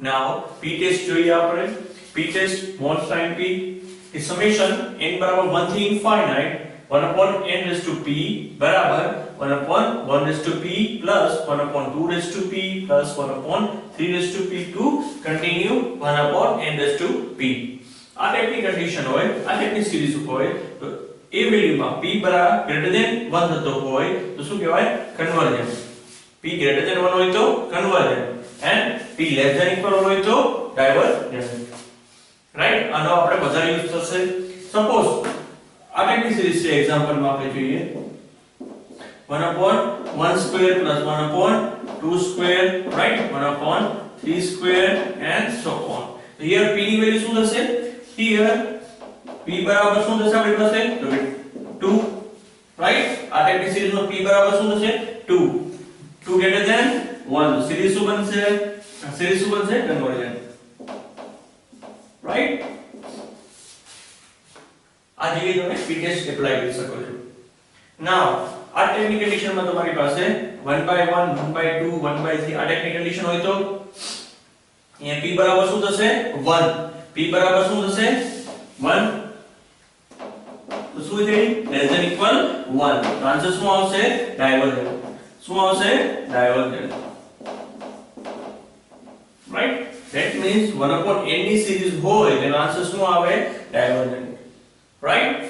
Now p test જોઈએ આપણે. p test mod sin p is summation n બરાબર 1 થી infinite 1 upon n raised to p બરાબર 1 upon 1 raised to p plus 1 upon 2 raised to p plus 1 upon 3 raised to p to continue 1 upon n raised to p. આ ટાઈપની condition હોય, આ ટાઈપની series હોય તો એ વેલ્યુમાં p બરાબર ગ્રેટર ધેન 1 થતો હોય તો શું કહેવાય? કન્વર્જન. p ગ્રેટર ધેન 1 હોય તો convergent and p less than equal હોય તો ડાયવર્જન. રાઈટ? આનો આપણે બધા યુઝ થશે. સપોઝ આ ટાઈપની સિરીઝ છે, એક્ઝામ્પલમાં આપણે જોઈએ 1 upon 1 square plus 1 upon 2 square, right? 1 upon 3 square and so on. So here p ની વેલ્યુ શું થશે? Here p બરાબર શું થશે આપણી પાસે? તો 2, રાઈટ? આ ટાઈપની સિરીઝમાં p બરાબર શું થશે? 2. 2 greater than 1. સિરીઝ શું બનશે? સિરીઝ શું બનશે? કન્વર્જન. રાઈટ? આ જેવી તમે p ટેસ્ટ એપ્લાય કરી શકો છો. નાઉ આ ટાઈપની કન્ડિશનમાં તમારી પાસે 1/1 1/2 1/3 આ ટાઈપની કન્ડિશન હોય તો અહીંયા p બરાબર શું થશે? 1. p બરાબર શું થશે? 1. તો શું થઈ? Less than equal 1. તો આન્સર શું આવશે? ડાયવર્જન. શું આવશે? Divergent. Right? That means 1 upon n ની સિરીઝ હોય તેનો આન્સર શું આવે? ડાયવર્જન. રાઈટ?